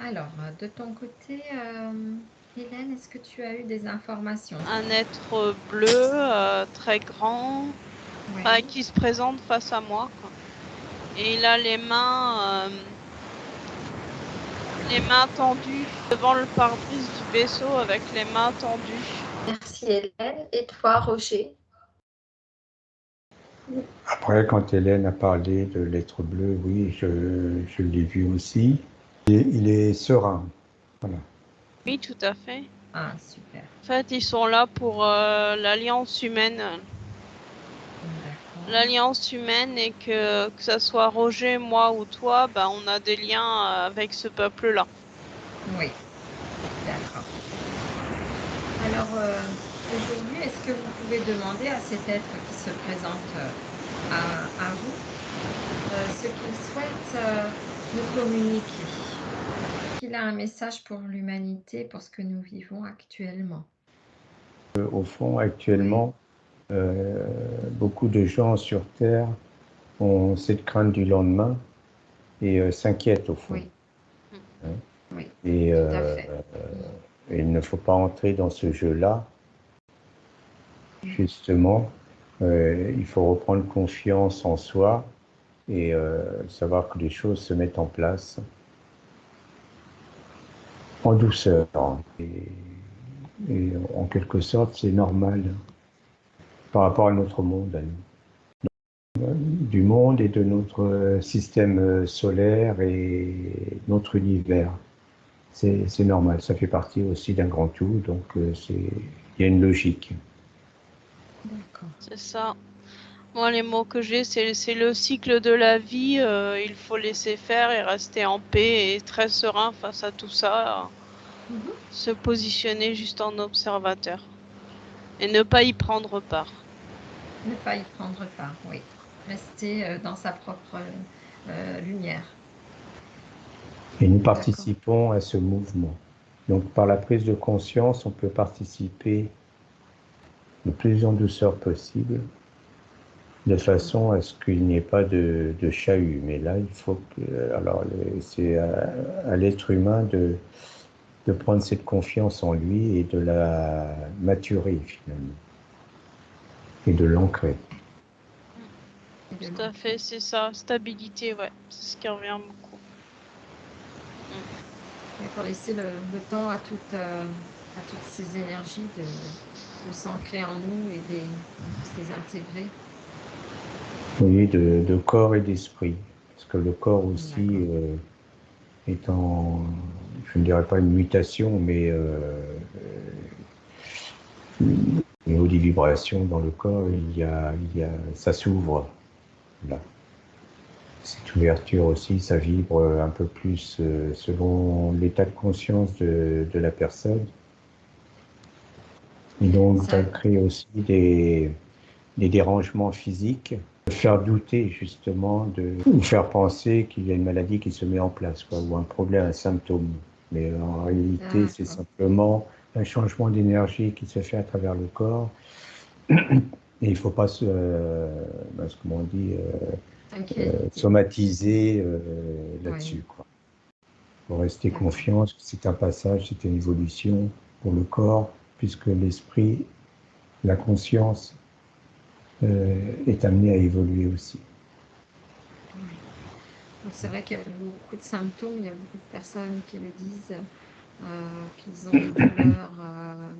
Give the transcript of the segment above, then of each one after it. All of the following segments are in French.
Alors, de ton côté, Hélène, est-ce que tu as eu des informations? Un être bleu, très grand, Oui. qui se présente face à moi, quoi. Et il a les mains tendues devant le pare-brise du vaisseau avec les mains tendues. Merci Hélène. Et toi, Roger? Après, quand Hélène a parlé de l'être bleu, oui, je l'ai vu aussi. Il est serein. Voilà. Oui, tout à fait. Ah, super. En fait, ils sont là pour l'alliance humaine. D'accord. L'alliance humaine, et que ça soit Roger, moi ou toi, on a des liens avec ce peuple-là. Oui, d'accord. Alors, aujourd'hui, est-ce que vous pouvez demander à cet être qui se présente à vous ce qu'il souhaite nous communiquer? Qu'il a un message pour l'humanité, pour ce que nous vivons actuellement? Au fond, actuellement, beaucoup de gens sur Terre ont cette crainte du lendemain et s'inquiètent au fond. Oui, Hein. oui, Et tout à fait. il ne faut pas entrer dans ce jeu-là. Justement, il faut reprendre confiance en soi et savoir que les choses se mettent en place en douceur. Et en quelque sorte, c'est normal par rapport à notre monde, à nous. Du monde et de notre système solaire et notre univers. C'est normal, ça fait partie aussi d'un grand tout, donc il y a une logique. D'accord. C'est ça. Moi, les mots que j'ai, c'est le cycle de la vie. Il faut laisser faire et rester en paix et très serein face à tout ça. Se positionner juste en observateur et ne pas y prendre part. Ne pas y prendre part, oui. Rester dans sa propre lumière. Et nous D'accord. participons à ce mouvement. Donc par la prise de conscience, on peut participer le plus en douceur possible, de façon à ce qu'il n'y ait pas de chahut. Mais là, il faut que, alors c'est à l'être humain de prendre cette confiance en lui et de la maturer finalement, et de l'ancrer. Tout à fait, c'est ça. Stabilité, ouais. C'est ce qui revient beaucoup. Il faut laisser le temps à toutes ces énergies de s'ancrer en nous et de les intégrer. Oui, de corps et d'esprit. Parce que le corps aussi est en, je ne dirais pas une mutation, mais une haute vibration dans le corps, ça s'ouvre. Là. Cette ouverture aussi, ça vibre un peu plus selon l'état de conscience de la personne. Et donc, ça crée aussi des dérangements physiques, faire douter justement, ou faire penser qu'il y a une maladie qui se met en place, quoi, ou un problème, un symptôme. Mais en réalité, c'est simplement un changement d'énergie qui se fait à travers le corps. Et il ne faut pas comment on dit, somatiser là-dessus. Quoi. Il faut rester confiant, c'est un passage, c'est une évolution pour le corps, puisque l'esprit, la conscience, est amené à évoluer aussi. Donc c'est vrai qu'il y a beaucoup de symptômes, il y a beaucoup de personnes qui le disent, qu'ils ont des douleurs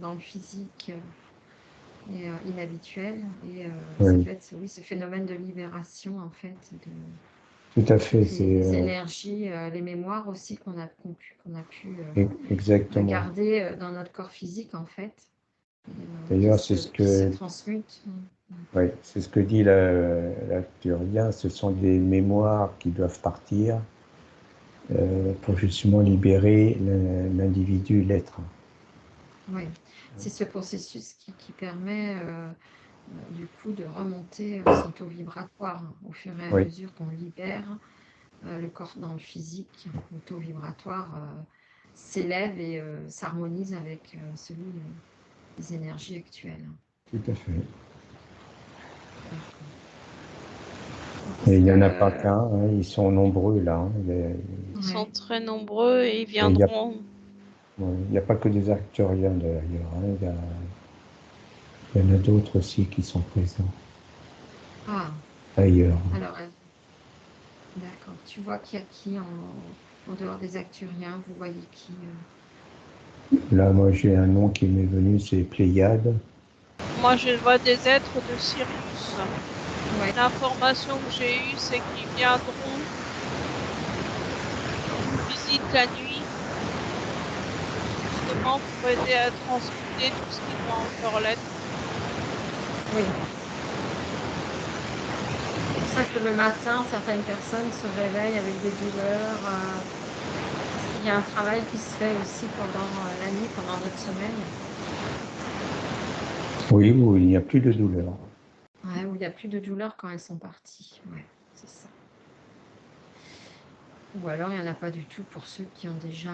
dans le physique et inhabituelles. Et ça peut être ce phénomène de libération en fait, tout à fait, les énergies, les mémoires aussi qu'on a pu garder dans notre corps physique en fait. D'ailleurs, qui se transmutent. Oui, c'est ce que dit l'arcturien, ce sont des mémoires qui doivent partir pour justement libérer l'individu, l'être. Oui, c'est ce processus qui permet du coup de remonter son taux vibratoire au fur et à mesure qu'on libère le corps dans le physique. Le taux vibratoire s'élève et s'harmonise avec celui des énergies actuelles. Tout à fait. Et il n'y que en a pas qu'un, hein, ils sont nombreux là. Hein. Ils sont très nombreux et ils Et il n'y a, viendront. ouais, il y a pas que des actuariens d'ailleurs. Hein. Il y en a d'autres aussi qui sont présents Ah, ailleurs. alors, d'accord. Tu vois qu'il y a qui en dehors des acturiens, vous voyez qui Là, moi, j'ai un nom qui m'est venu, c'est Pléiade. Moi, je vois des êtres de Sirius. Ouais. L'information que j'ai eue, c'est qu'ils viendront en visite la nuit, justement pour aider à transmuter tout ce qui doit encore l'être. Oui. C'est pour ça que le matin, certaines personnes se réveillent avec des douleurs. Il y a un travail qui se fait aussi pendant la nuit, pendant notre sommeil. Oui, où il n'y a plus de douleur. Ouais, où il n'y a plus de douleur quand elles sont parties. Ouais, c'est ça. Ou alors, il n'y en a pas du tout pour ceux qui ont déjà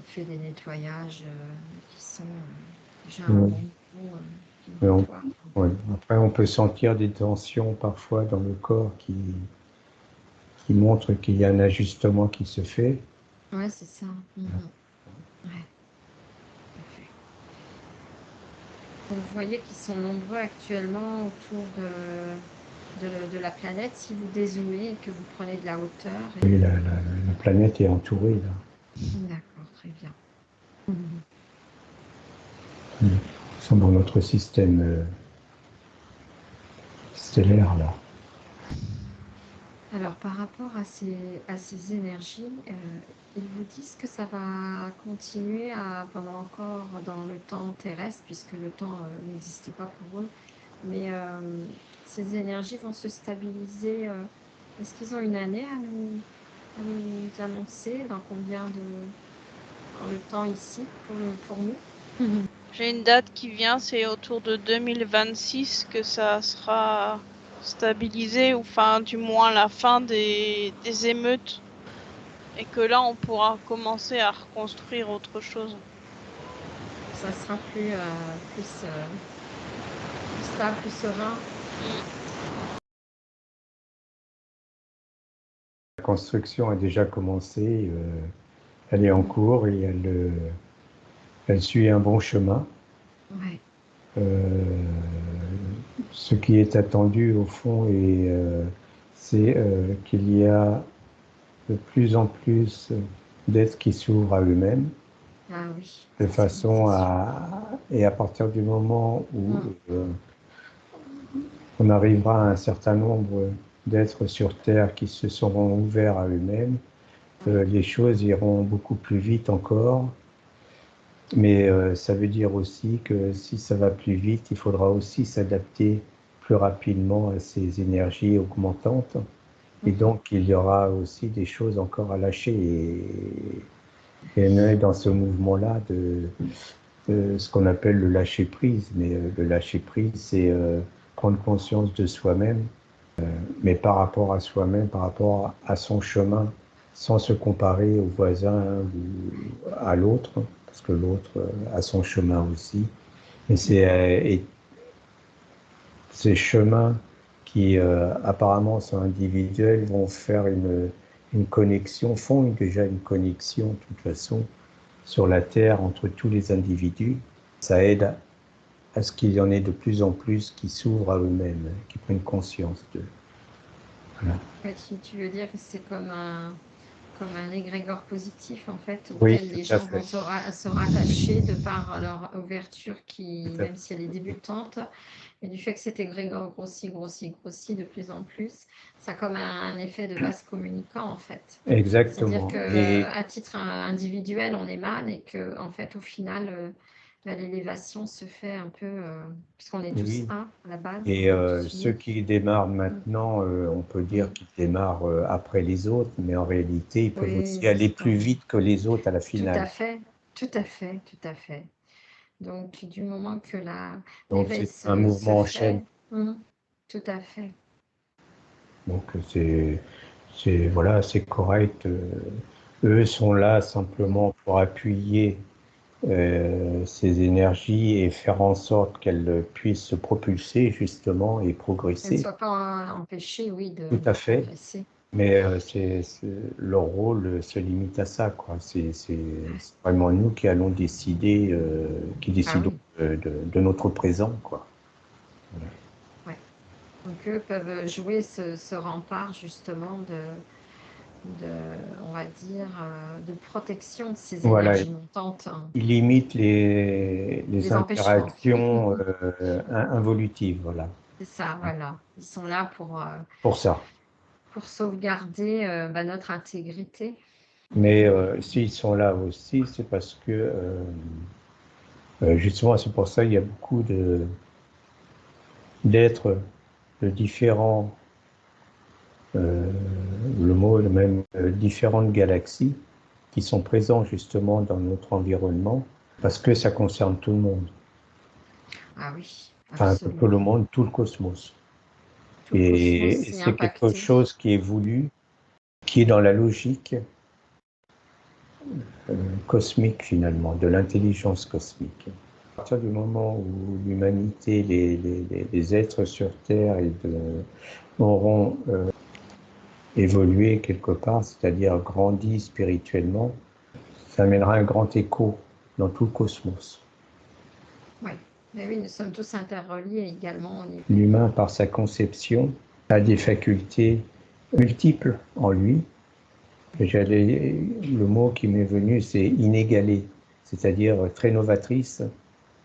fait des nettoyages qui sont déjà à un Oui. bon niveau qui Mais nettoient. ouais. Après, on peut sentir des tensions parfois dans le corps qui montrent qu'il y a un ajustement qui se fait. Ouais, c'est ça. Mhm. Ouais, tout à fait. Donc, vous voyez qu'ils sont nombreux actuellement autour de la planète. Si vous dézoomez et que vous prenez de la hauteur. Et la planète est entourée là. D'accord, très bien. Mhm. Ils sont dans notre système stellaire là. Alors, par rapport à ces énergies, ils vous disent que ça va continuer pendant encore dans le temps terrestre, puisque le temps n'existe pas pour eux. Mais ces énergies vont se stabiliser. Est-ce qu'ils ont une année à nous annoncer dans dans le temps ici pour nous? Mhm. J'ai une date qui vient, c'est autour de 2026 que ça sera stabilisé, ou enfin du moins la fin des émeutes, et que là on pourra commencer à reconstruire autre chose. Ça sera plus stable, plus serein. La construction a déjà commencé, elle est en cours et elle suit un bon chemin. Ouais. Euh, ce qui est attendu au fond, c'est qu'il y a de plus en plus d'êtres qui s'ouvrent à eux-mêmes, Ah oui, de oui, façon c'est sûr. et à partir du moment où Mm. on arrivera à un certain nombre d'êtres sur Terre qui se seront ouverts à eux-mêmes, les choses iront beaucoup plus vite encore. Mais ça veut dire aussi que si ça va plus vite, il faudra aussi s'adapter plus rapidement à ces énergies augmentantes. Et Mhm. donc, il y aura aussi des choses encore à lâcher. Et on est dans ce mouvement-là de ce qu'on appelle le lâcher-prise. Mais le lâcher-prise, c'est prendre conscience de soi-même, mais par rapport à soi-même, par rapport à son chemin, sans se comparer au voisin ou à l'autre, parce que l'autre a son chemin aussi. Mais et ces chemins qui apparemment sont individuels vont faire une connexion, font déjà une connexion de toute façon sur la Terre entre tous les individus. Ça aide à ce qu'il y en ait de plus en plus qui s'ouvrent à eux-mêmes, qui prennent conscience d'eux. Voilà. Ouais, tu veux dire que c'est comme un égrégore positif, en fait, Oui, auquel les tout à gens vont fait. se rattacher de par leur ouverture Tout à même fait. si elle est débutante, et du fait que cet égrégore grossit, grossit, grossit de plus en plus, ça a comme un effet de vase communicant, en fait. C'est-à-dire Exactement. Et qu'à titre individuel, on émane et que, en fait, au final, l'élévation se fait un peu, puisqu'on est tous oui, un à la base, on et est tous ceux uniques. qui démarrent Mm. maintenant, on peut dire Mm. qu'ils démarrent après les autres, mais en réalité, ils peuvent Oui, aussi c'est aller ça. plus vite que les autres à la Tout à finale. fait, tout à fait, tout à fait. Donc, du moment que Donc l'éveil c'est un se mouvement en chaîne. fait, tout à fait. Donc voilà, c'est correct. Eux sont là simplement pour appuyer ces énergies et faire en sorte qu'elles puissent se propulser justement et Qu'elle ne progresser. soit pas empêchée, oui, Tout de à fait. progresser. Mais leur rôle se limite à ça, quoi. C'est vraiment nous qui allons décider, qui Ah décidons oui, de notre présent, quoi. Voilà. ouais. Donc eux peuvent jouer ce rempart justement on va dire, de protection de ces Voilà. énergies montantes, hein, Il limite les les empêchements. interactions involutives, voilà. C'est ça, voilà. Ils sont là Pour ça. pour sauvegarder, notre intégrité. Mais s'ils sont là aussi, c'est parce que justement, c'est pour ça qu'il y a beaucoup d'êtres de différents, euh, le mot est même, différentes galaxies qui sont présents justement dans notre environnement parce que ça concerne tout le monde. Ah oui, Enfin, tout le absolument. monde, tout le cosmos. Tout le cosmos Et est c'est quelque impacté. chose qui est voulu, qui est dans la logique cosmique finalement, de l'intelligence cosmique. À partir du moment où l'humanité, les êtres sur Terre auront évolué quelque part, c'est-à-dire grandi spirituellement, ça amènera un grand écho dans tout le cosmos. Oui. Mais oui, nous sommes tous interreliés également au niveau. L'humain, par sa conception, a des facultés multiples en lui. Le mot qui m'est venu, c'est inégalé, c'est-à-dire très novatrice.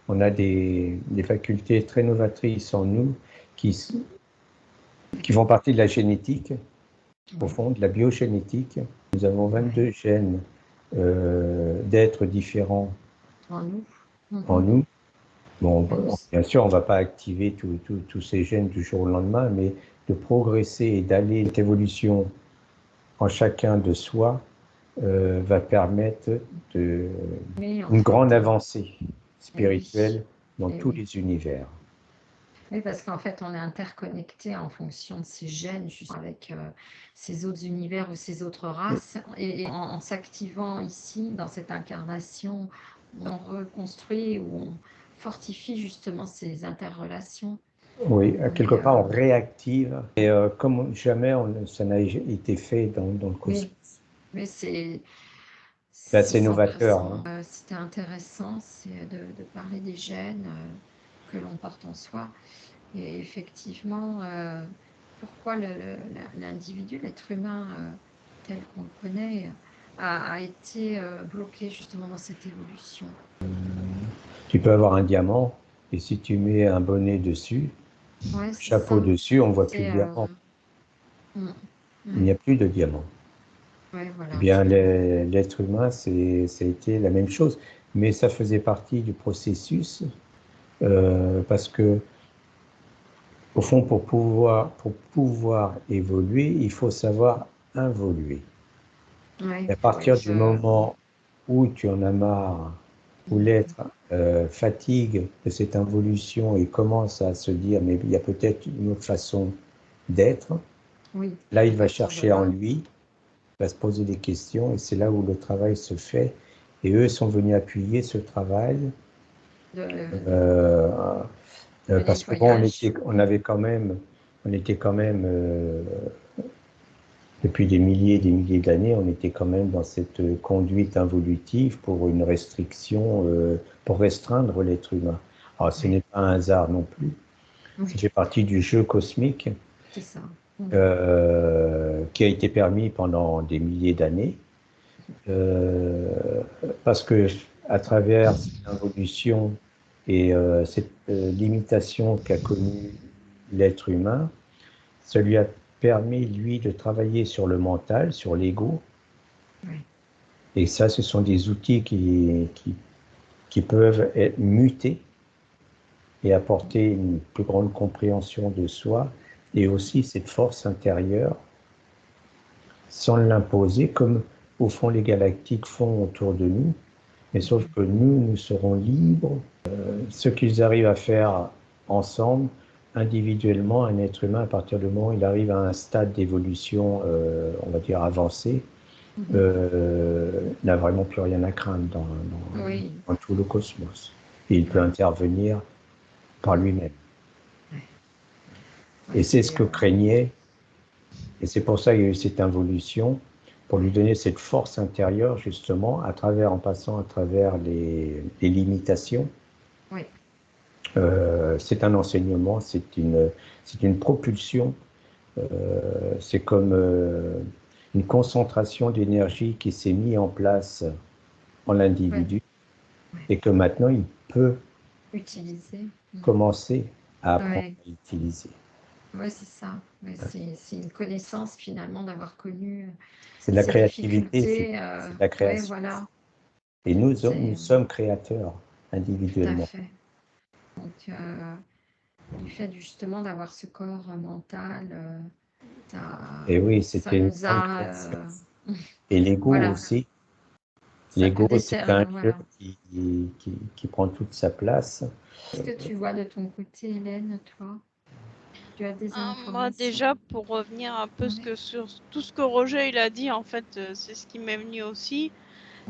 On a des facultés très novatrices en nous qui, qui font partie de la génétique, au Oui, fond, de la biogénétique. Nous avons oui, 22 gènes d'êtres différents en nous. en Mhm. nous. Bon, Mais nous, bien sûr, on ne va pas activer tous ces gènes du jour au lendemain, mais de progresser et d'aller cette évolution en chacun de soi va permettre oui, en une grande fait, avancée eh oui, spirituelle dans eh tous oui. les univers. Oui, parce qu'en fait, on est interconnecté en fonction de ces gènes, justement, avec ces autres univers ou ces autres races. Et en s'activant ici, dans cette incarnation, on reconstruit ou on fortifie justement ces interrelations. Oui, quelque Mais part, on réactive. Et comme jamais ça n'a été fait dans le cosmos. oui, mais C'est c'est assez sans novateur, présent. hein. C'était intéressant, c'est de parler des gènes que l'on porte en soi. Et effectivement, pourquoi l'individu, l'être humain tel qu'on le connaît, a été bloqué justement dans cette évolution. Tu peux avoir un diamant, et si tu mets un bonnet dessus, Ouais, un c'est chapeau ça. dessus, on ne voit plus C'est le diamant. mm, Il n'y ouais, a plus de diamant. ouais, Eh voilà. bien, l'être humain, ça a été la même chose, mais ça faisait partie du processus, parce que, au fond, pour pouvoir évoluer, il faut savoir involuer. Ouais, Et il à faut partir être. du moment où tu en as marre, où Mm, l'être fatigue de cette involution et commence à se dire, mais il y a peut-être une autre façon d'être, oui, là, à il va partir de chercher en là, lui, va se poser des questions, et c'est là où le travail se fait. Et eux sont venus appuyer ce travail, euh, le parce que bon, nettoyage. on était quand même depuis des milliers et des milliers d'années, on était quand même dans cette conduite involutive pour une restriction, pour restreindre l'être humain. Alors, ce Oui, n'est pas un hasard non plus. Ça oui, fait partie du jeu cosmique c'est ça. Mm. qui a été permis pendant des milliers d'années, euh, parce que à travers cette involution et cette limitation qu'a connue l'être humain, ça lui a permis, lui, de travailler sur le mental, sur l'ego. Oui, Et ça, ce sont des outils qui peuvent être mutés et apporter une plus grande compréhension de soi et aussi cette force intérieure sans l'imposer, comme au fond les galactiques font autour de nous. Mais sauf que nous serons libres. Ce qu'ils arrivent à faire ensemble, individuellement, un être humain, à partir du moment où il arrive à un stade d'évolution, on va dire, avancé, n'a vraiment plus rien à craindre Oui. dans tout le cosmos. Et il peut intervenir par lui-même. Ouais, Et c'est ce que craignait, et c'est pour ça qu'il y a eu cette involution, pour lui donner cette force intérieure, justement, en passant à travers les limitations. Oui. C'est un enseignement, c'est une propulsion, c'est comme une concentration d'énergie qui s'est mise en place en l'individu, et que maintenant il peut Utiliser. commencer à apprendre à utiliser. Oui, c'est ça. C'est une connaissance finalement d'avoir connu C'est de la ces créativité, difficultés. c'est de la création. Voilà. Et nous sommes créateurs Tout à individuellement. fait. Donc, du fait justement d'avoir ce corps mental, Et oui, ça c'était une nous grande a. création. Et l'ego Voilà. aussi. Ça L'ego, peut c'est un jeu voilà. qui prend toute sa place. Qu'est-ce que tu vois de ton côté, Hélène, toi? Tu as des Moi, informations? déjà, pour revenir un peu sur tout ce que Roger il a dit, en fait, c'est ce qui m'est venu aussi.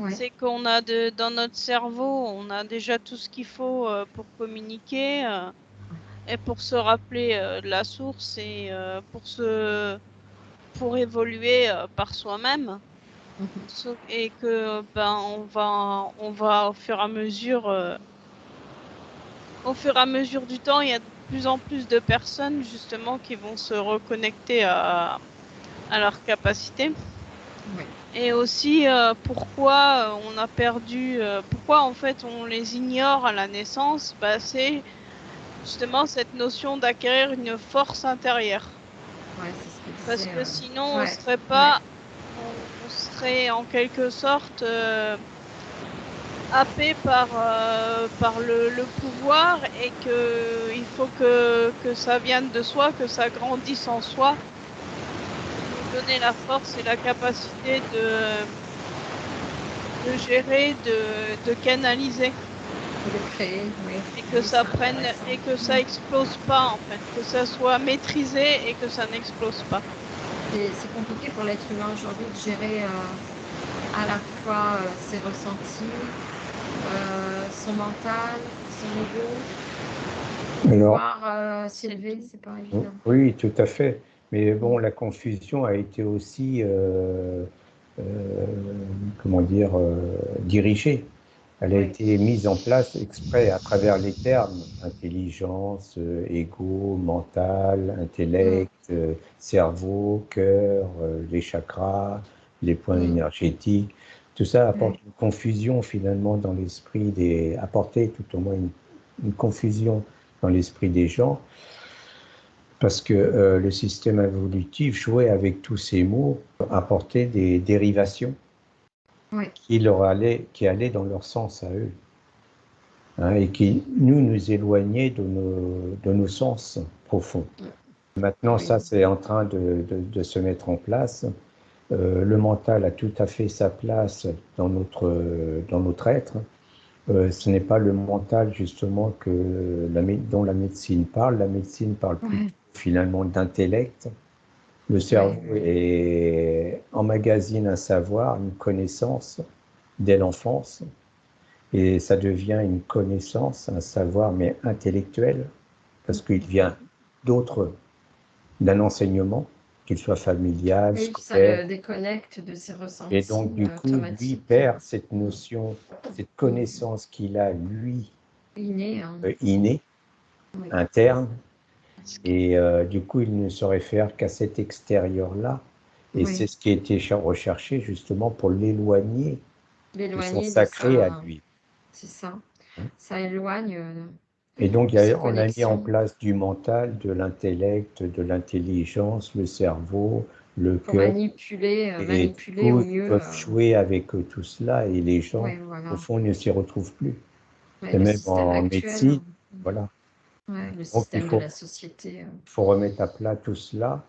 C'est qu'on a dans notre cerveau, on a déjà tout ce qu'il faut pour communiquer et pour se rappeler de la source et pour évoluer par soi-même. Et que on va au fur et à mesure du temps, il y a de plus en plus de personnes justement qui vont se reconnecter à leur capacité. Et aussi pourquoi on a perdu, pourquoi en fait on les ignore à la naissance, c'est justement cette notion d'acquérir une force intérieure. Parce que sinon on serait pas, on serait en quelque sorte happé par le pouvoir, et que il faut que ça vienne de soi, que ça grandisse en soi, nous donner la force et la capacité de gérer, de canaliser. De créer, oui. Et que ça prenne et que ça explose pas en fait, que ça soit maîtrisé et que ça n'explose pas. C'est compliqué pour l'être humain aujourd'hui de gérer à la fois ses ressentis, son mental, son ego. Pouvoir s'élever, c'est pas évident. Oui, tout à fait. Mais bon, la confusion a été aussi, comment dire, dirigée. Elle a été mise en place exprès à travers les termes intelligence, ego, mental, intellect, cerveau, cœur, les chakras, les points énergétiques. Tout ça apporte une confusion finalement dans l'esprit apportait tout au moins une confusion dans l'esprit des gens, parce que le système évolutif jouait avec tous ces mots, apportait des dérivations qui allaient dans leur sens à eux, hein, et qui nous éloignaient de nos sens profonds. Maintenant, ça, c'est en train de se mettre en place. Le mental a tout à fait sa place dans notre être. Ce n'est pas le mental, justement, dont la médecine parle. La médecine parle plutôt, finalement, d'intellect. Le cerveau emmagasine un savoir, une connaissance dès l'enfance, et ça devient une connaissance, un savoir, mais intellectuel, parce qu'il vient d'un enseignement, qu'il soit familial, Et ça scolaire. le déconnecte de ses ressentis. Et donc, du coup, lui perd cette notion, cette connaissance qu'il a, lui, innée, interne. Et du coup, il ne se réfère qu'à cet extérieur-là. Et c'est ce qui a été recherché justement pour l'éloigner de son sacré à lui. C'est ça. Ça éloigne. Et donc, on a mis en place du mental, de l'intellect, de l'intelligence, le cerveau, le pour cœur. manipuler Et du au coup, ils mieux. peuvent jouer avec tout cela, et les gens, au fond, ne s'y retrouvent plus. Et même en médecine, voilà. Le système de la société. Il faut remettre à plat tout cela,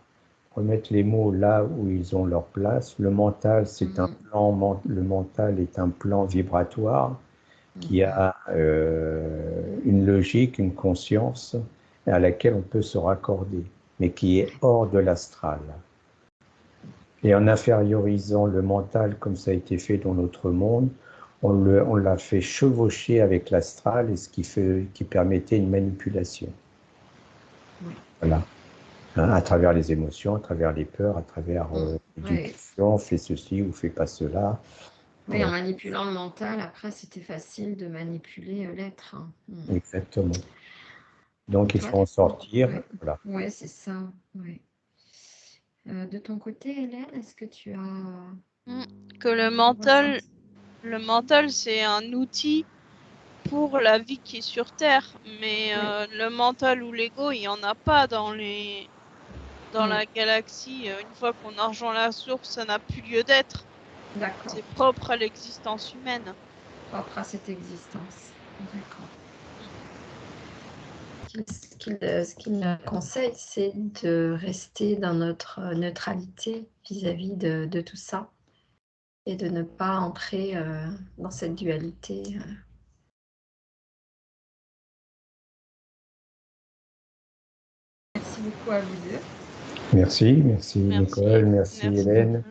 remettre les mots là où ils ont leur place. Le mental, c'est un plan, le mental est un plan vibratoire qui a une logique, une conscience à laquelle on peut se raccorder, mais qui est hors de l'astral. Et en infériorisant le mental comme ça a été fait dans notre monde, on l'a fait chevaucher avec l'astral, et qui permettait une manipulation. Oui. Voilà. Hein, à travers les émotions, à travers les peurs, à travers Oui. l'éducation, fais ceci ou fais pas cela. Oui, en manipulant le mental, après, c'était facile de manipuler l'être. Hein. Exactement. Donc il Toi, faut en sortir. ouais. Voilà. Ouais, c'est ça. Ouais. De ton côté, Hélène, est-ce que tu as... Que le mental, c'est un outil pour la vie qui est sur Terre, mais le mental ou l'ego, il n'y en a pas dans la galaxie. Une fois qu'on a rejoint la source, ça n'a plus lieu d'être. D'accord. C'est propre à l'existence humaine. Propre à cette existence. D'accord. Ce qu'il conseille, c'est de rester dans notre neutralité vis-à-vis de tout ça et de ne pas entrer dans cette dualité. Merci beaucoup à vous deux. Merci Nicole, merci Hélène.